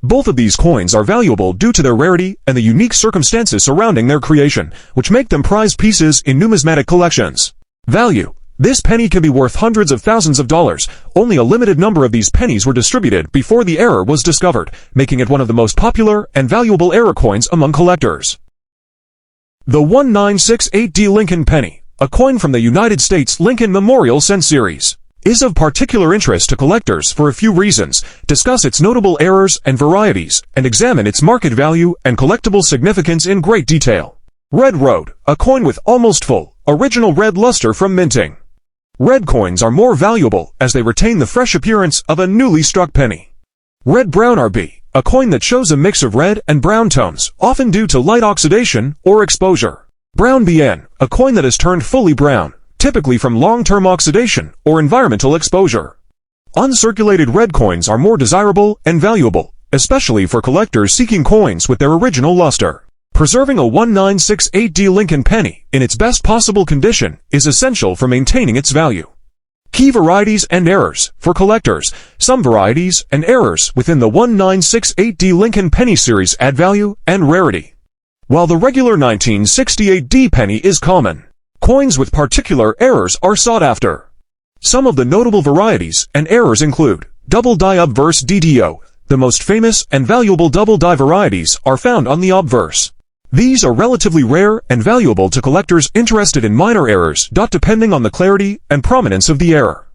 Both of these coins are valuable due to their rarity and the unique circumstances surrounding their creation, which make them prized pieces in numismatic collections. Value. This penny can be worth hundreds of thousands of dollars. Only a limited number of these pennies were distributed before the error was discovered, making it one of the most popular and valuable error coins among collectors. The 1968D Lincoln Penny, a coin from the United States Lincoln Memorial Cent Series, is of particular interest to collectors for a few reasons. Discuss its notable errors and varieties, and examine its market value and collectible significance in great detail. Red Road, a coin with almost full, original red luster from minting. Red coins are more valuable as they retain the fresh appearance of a newly struck penny. Red Brown RB, a coin that shows a mix of red and brown tones, often due to light oxidation or exposure. Brown BN, a coin that has turned fully brown, typically from long-term oxidation or environmental exposure. Uncirculated red coins are more desirable and valuable, especially for collectors seeking coins with their original luster. Preserving a 1968D Lincoln penny in its best possible condition is essential for maintaining its value. Key varieties and errors. For collectors, some varieties and errors within the 1968D Lincoln penny series add value and rarity. While the regular 1968D penny is common, coins with particular errors are sought after. Some of the notable varieties and errors include double die obverse DDO. The most famous and valuable double die varieties are found on the obverse. These are relatively rare and valuable to collectors interested in minor errors, depending on the clarity and prominence of the error.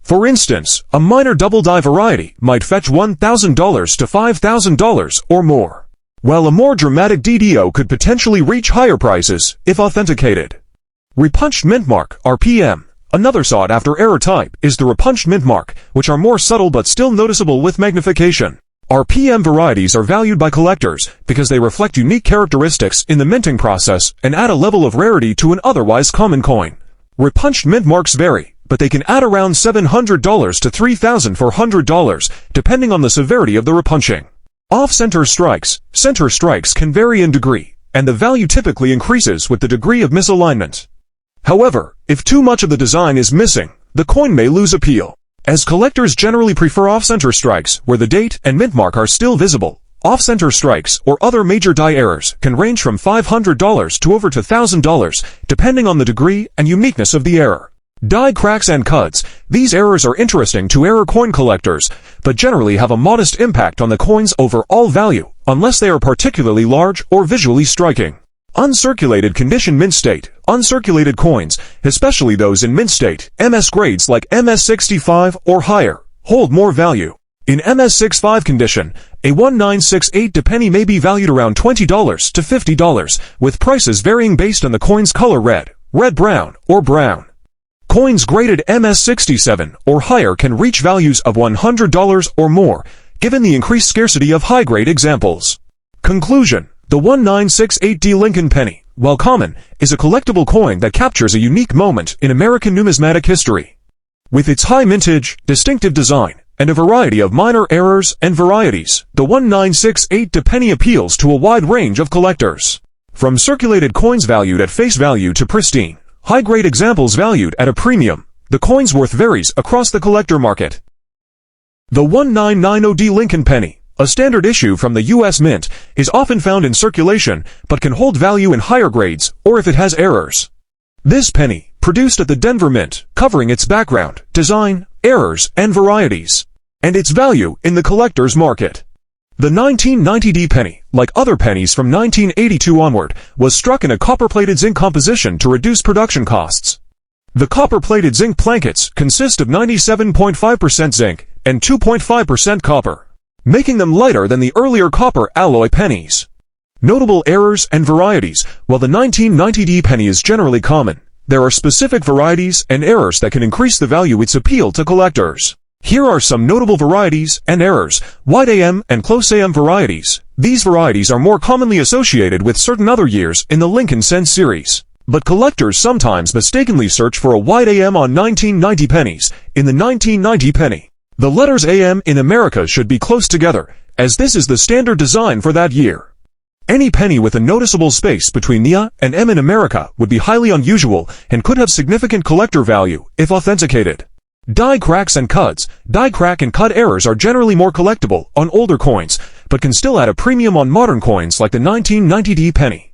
For instance, a minor double die variety might fetch $1,000 to $5,000 or more, while a more dramatic DDO could potentially reach higher prices if authenticated. Repunched mint mark, RPM. Another sought-after error type is the repunched mint mark, which are more subtle but still noticeable with magnification. RPM varieties are valued by collectors because they reflect unique characteristics in the minting process and add a level of rarity to an otherwise common coin. Repunched mint marks vary, but they can add around $700 to $3,400, depending on the severity of the repunching. Off-center strikes. Center strikes can vary in degree, and the value typically increases with the degree of misalignment. However, if too much of the design is missing, the coin may lose appeal. As collectors generally prefer off-center strikes, where the date and mint mark are still visible, off-center strikes or other major die errors can range from $500 to over to $1,000, depending on the degree and uniqueness of the error. Die cracks and cuts. These errors are interesting to error coin collectors, but generally have a modest impact on the coin's overall value, unless they are particularly large or visually striking. Uncirculated condition mint state. Uncirculated coins, especially those in mint state, MS grades like MS65 or higher, hold more value. In MS65 condition, a 1968D penny may be valued around $20 to $50, with prices varying based on the coin's color red, red-brown, or brown. Coins graded MS67 or higher can reach values of $100 or more, given the increased scarcity of high-grade examples. Conclusion. The 1968D Lincoln penny, while common, is a collectible coin that captures a unique moment in American numismatic history. With its high mintage, distinctive design, and a variety of minor errors and varieties, the 1968D penny appeals to a wide range of collectors. From circulated coins valued at face value to pristine, high-grade examples valued at a premium, the coin's worth varies across the collector market. The 1990D Lincoln penny, a standard issue from the U.S. Mint, is often found in circulation, but can hold value in higher grades, or if it has errors. This penny, produced at the Denver Mint, covering its background, design, errors, and varieties, and its value in the collector's market. The 1990D penny, like other pennies from 1982 onward, was struck in a copper-plated zinc composition to reduce production costs. The copper-plated zinc plankets consist of 97.5% zinc and 2.5% copper, making them lighter than the earlier copper alloy pennies. Notable errors and varieties. While the 1990D penny is generally common, there are specific varieties and errors that can increase the value its appeal to collectors. Here are some notable varieties and errors. Wide AM and close AM varieties. These varieties are more commonly associated with certain other years in the Lincoln Cent series, but collectors sometimes mistakenly search for a wide AM on 1990 pennies. In the 1990 penny, the letters AM in America should be close together, as this is the standard design for that year. Any penny with a noticeable space between the A and M in America would be highly unusual and could have significant collector value if authenticated. Die cracks and cuts. Die crack and cut errors are generally more collectible on older coins, but can still add a premium on modern coins like the 1990D penny.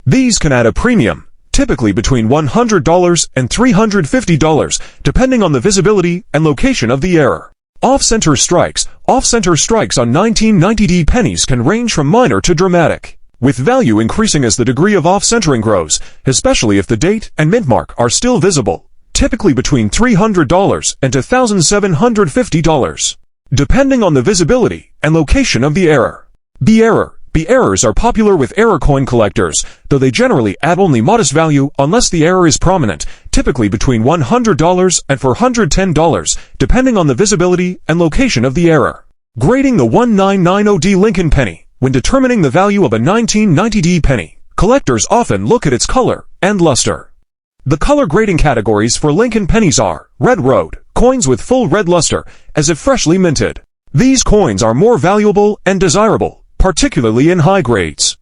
These can add a premium, typically between $100 and $350, depending on the visibility and location of the error. Off-center strikes. Off-center strikes on 1990D pennies can range from minor to dramatic, with value increasing as the degree of off-centering grows, especially if the date and mint mark are still visible, typically between $300 and $1,750, depending on the visibility and location of the error. B-errors are popular with error coin collectors, though they generally add only modest value unless the error is prominent, typically between $100 and $410, depending on the visibility and location of the error. Grading the 1990D Lincoln penny. When determining the value of a 1990D penny, collectors often look at its color and luster. The color grading categories for Lincoln pennies are Red Road, coins with full red luster, as if freshly minted. These coins are more valuable and desirable, particularly in high grades.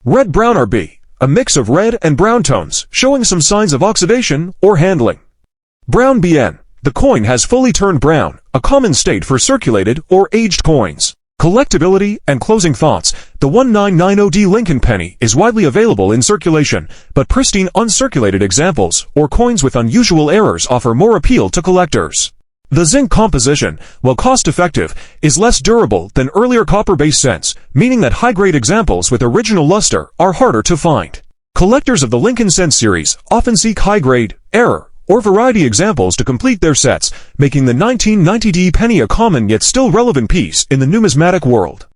Red-Brown RB, a mix of red and brown tones, showing some signs of oxidation or handling. Brown BN, the coin has fully turned brown, a common state for circulated or aged coins. Collectability and closing thoughts. The 1990D Lincoln penny is widely available in circulation, but pristine uncirculated examples or coins with unusual errors offer more appeal to collectors. The zinc composition, while cost-effective, is less durable than earlier copper-based cents, meaning that high-grade examples with original luster are harder to find. Collectors of the Lincoln cent series often seek high-grade, error, or variety examples to complete their sets, making the 1990D penny a common yet still relevant piece in the numismatic world.